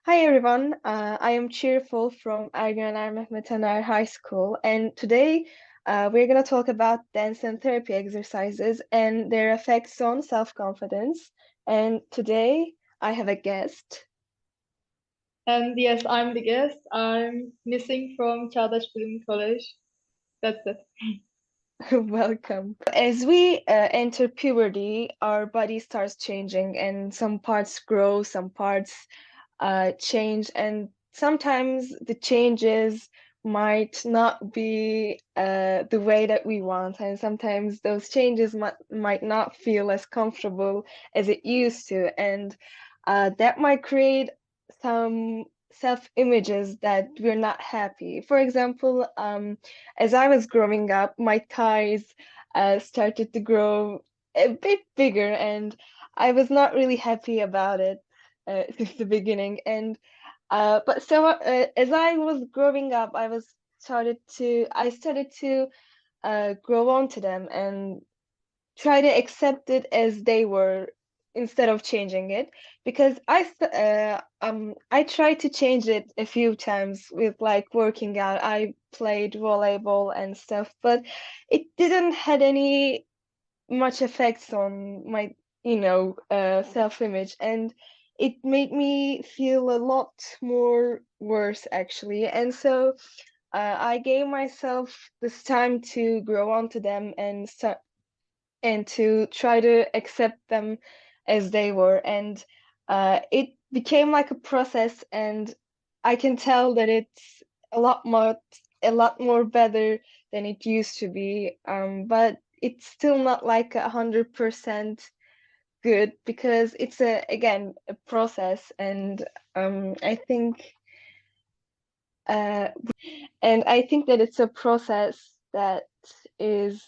Hi everyone, I am Cheerful from Ergüner Mehmet Taner High School, and today we're going to talk about dance and therapy exercises and their effects on self-confidence. And today I have a guest. And yes, I'm the guest. I'm missing from Çağdaş Bilim College. That's it. Welcome. As we enter puberty, our body starts changing, and some parts grow, some parts change, and sometimes the changes might not be the way that we want, and sometimes those changes might not feel as comfortable as it used to, and that might create some self-images that we're not happy. For example, as I was growing up, my thighs started to grow a bit bigger, and I was not really happy about it since the beginning. And but so as I was growing up, I started to grow onto them and try to accept it as they were instead of changing it, because I tried to change it a few times with like working out. I played volleyball and stuff, but it didn't had any much effects on my self-image, and it made me feel a lot more worse actually. And so I gave myself this time to grow onto them and start and to try to accept them as they were. And it became like a process, and I can tell that it's a lot more better than it used to be. But it's still not like 100% good, because it's again a process, and I think uh, I think that it's a process that is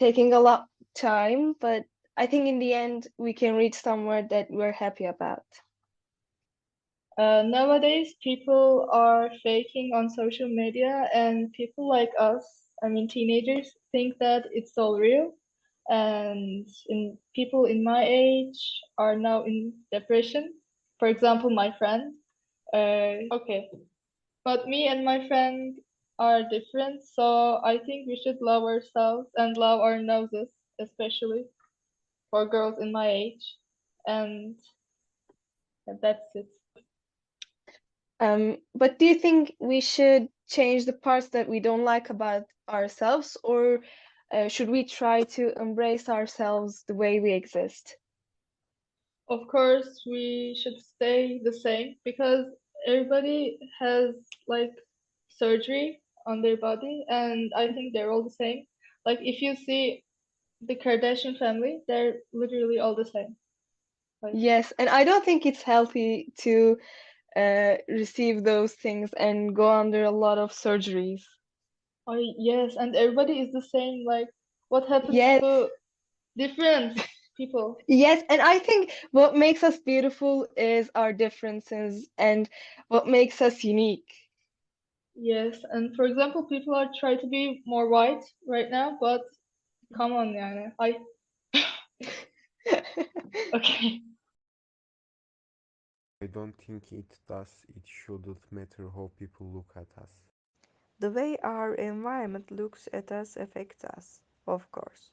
taking a lot time, but I think in the end we can reach somewhere that we're happy about. Nowadays, people are faking on social media, and people like us, I mean teenagers, think that it's all real. And people in my age are now in depression. For example, my friend. Okay, but me and my friend are different, so I think we should love ourselves and love our noses, especially for girls in my age. And that's it. But do you think we should change the parts that we don't like about ourselves, or should we try to embrace ourselves the way we exist? Of course, we should stay the same because everybody has like surgery on their body, and I think they're all the same. Like if you see the Kardashian family, they're literally all the same. Like, Yes, and I don't think it's healthy to receive those things and go under a lot of surgeries. oh yes, and everybody is the same. Like, what happens Yes, to different people? yes, and I think what makes us beautiful is our differences and what makes us unique. Yes, and for example, people are trying to be more white right now, but come on, yani. Okay. I don't think it does. It shouldn't matter how people look at us. The way our environment looks at us affects us, of course.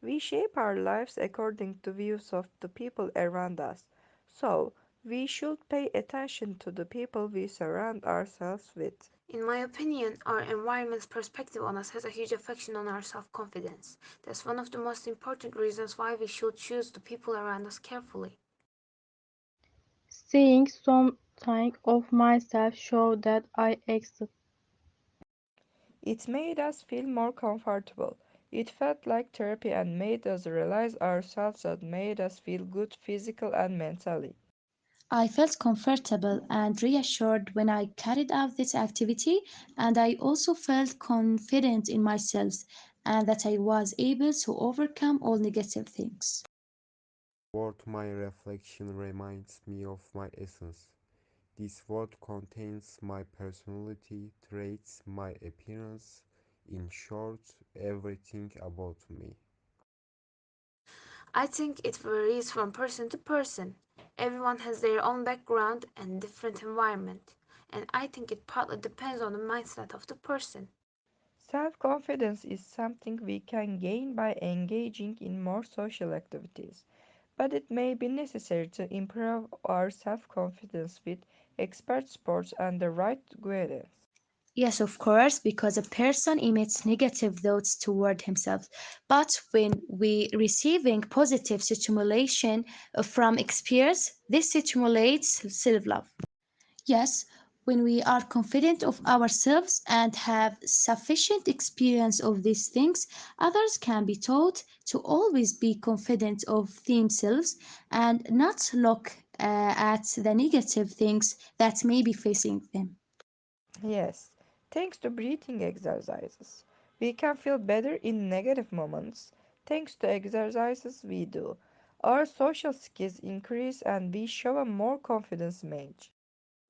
We shape our lives according to views of the people around us. So, we should pay attention to the people we surround ourselves with. In my opinion, our environment's perspective on us has a huge effect on our self-confidence. That's one of the most important reasons why we should choose the people around us carefully. Seeing something of myself showed that I exist. It made us feel more comfortable. It felt like therapy and made us realize ourselves and made us feel good physically and mentally. I felt comfortable and reassured when I carried out this activity, and I also felt confident in myself and that I was able to overcome all negative things. Word my reflection reminds me of my essence. This word contains my personality, traits, my appearance, in short, everything about me. I think it varies from person to person. Everyone has their own background and different environment, and I think it partly depends on the mindset of the person. Self-confidence is something we can gain by engaging in more social activities, but it may be necessary to improve our self-confidence with expert sports and the right guidance. Yes, of course, because a person emits negative thoughts toward himself. But when we receiving positive stimulation from experience, this stimulates self-love. Yes, when we are confident of ourselves and have sufficient experience of these things, others can be taught to always be confident of themselves and not look at the negative things that may be facing them. Yes, thanks to breathing exercises, we can feel better in negative moments. Thanks to exercises we do, our social skills increase and we show a more confidence image.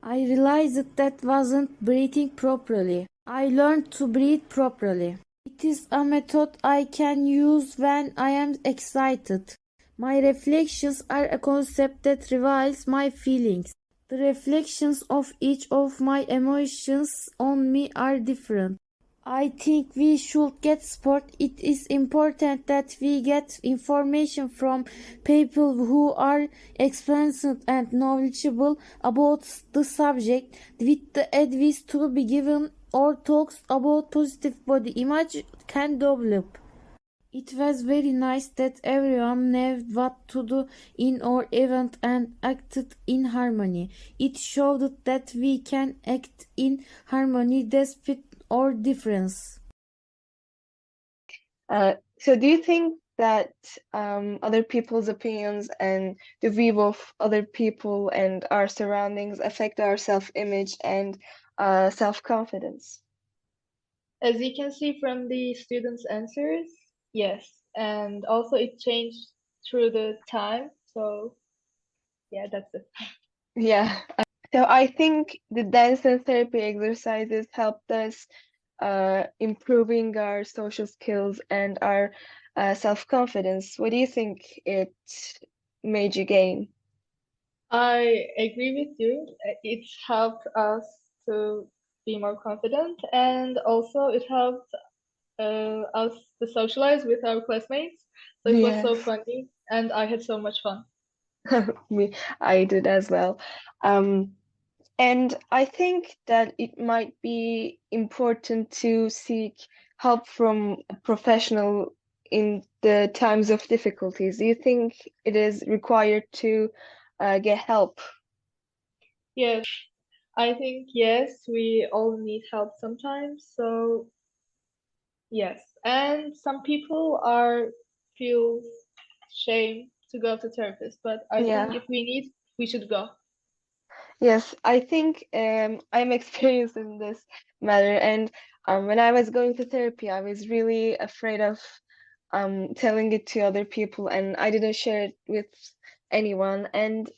I realized that wasn't breathing properly. I learned to breathe properly. It is a method I can use when I am excited. My reflections are a concept that reveals my feelings. The reflections of each of my emotions on me are different. I think we should get support. It is important that we get information from people who are experienced and knowledgeable about the subject, with the advice to be given or talks about positive body image can develop. It was very nice that everyone knew what to do in our event and acted in harmony. It showed that we can act in harmony despite our difference. So do you think that other people's opinions and the view of other people and our surroundings affect our self-image and self-confidence? As you can see from the students' answers, yes. And also it changed through the time. So yeah, that's it. Yeah. So I think the dance and therapy exercises helped us improving our social skills and our self-confidence. What do you think it made you gain? I agree with you. It's helped us to be more confident, and also it helped us to socialize with our classmates. So it was so Yes, funny, and I had so much fun. me, I did as well. Um, And I think that it might be important to seek help from a professional in the times of difficulties. Do you think it is required to get help? Yes, I think yes, we all need help sometimes. So yes, and some people are feel shame to go to therapist, but I think Yeah. if we need, we should go. Yes, I think I'm experienced in this matter. And when I was going to therapy, I was really afraid of telling it to other people, and I didn't share it with anyone. And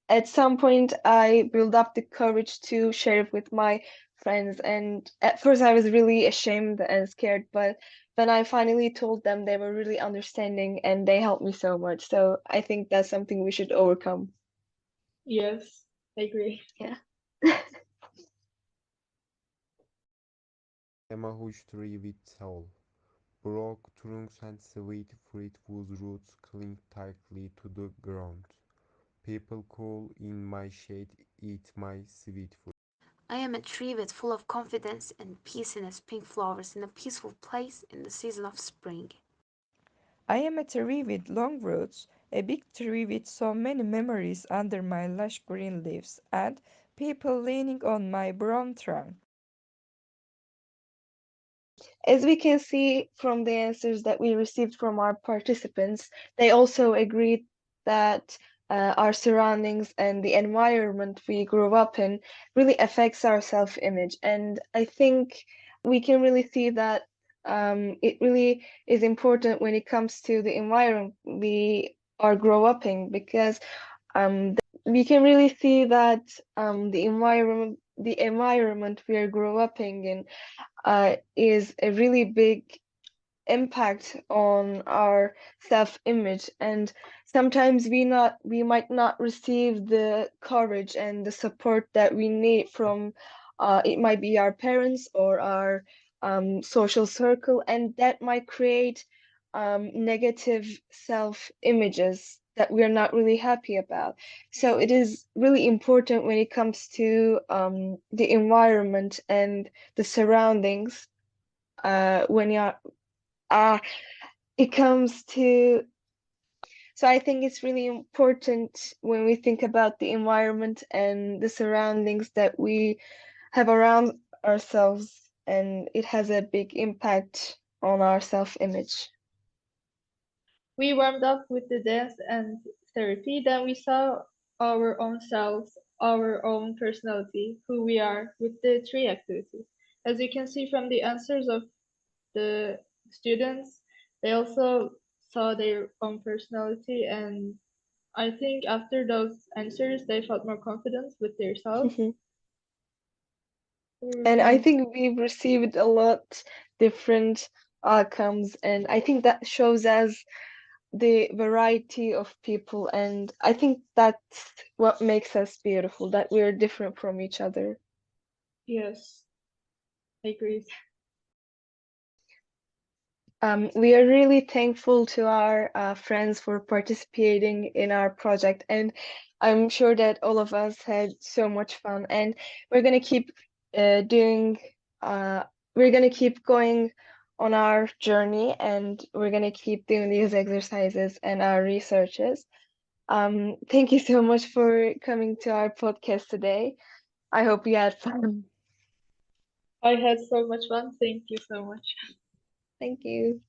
at some point I built up the courage to share it with my friends, and at first I was really ashamed and scared, but when I finally told them, they were really understanding and they helped me so much. So I think that's something we should overcome. Yes, I agree. Yeah. I am a huge tree with soul. Broad trunks and sweet fruit whose roots cling tightly to the ground. People cool in my shade eat my sweet fruit. I am a tree with full of confidence and peace in its pink flowers in a peaceful place in the season of spring. I am a tree with long roots, a big tree with so many memories under my lush green leaves, and people leaning on my brown trunk. As we can see from the answers that we received from our participants, they also agreed that our surroundings and the environment we grew up in really affects our self-image. And I think we can really see that it really is important when it comes to the environment we are grow up in, because we can really see that the environment we are grow up in is a really big impact on our self-image, and sometimes we might not receive the courage and the support that we need from it might be our parents or our social circle, and that might create negative self-images that we're not really happy about. So it is really important when it comes to the environment and the surroundings when you're uh, it comes to so I think it's really important when we think about the environment and the surroundings that we have around ourselves, and it has a big impact on our self-image. We warmed up with the dance and therapy, then we saw our own selves, our own personality, who we are with the tree activity. As you can see from the answers of the students, they also saw their own personality, and I think after those answers, they felt more confident with themselves. And I And think we've received a lot different outcomes, and I think that shows us the variety of people, and I think that's what makes us beautiful, that we're different from each other. yes, I agree. We are really thankful to our friends for participating in our project, and I'm sure that all of us had so much fun. And we're gonna keep doing, uh, we're gonna keep going on our journey, and we're gonna keep doing these exercises and our researches. Thank you so much for coming to our podcast today. I hope you had fun. I had so much fun. Thank you so much. Thank you.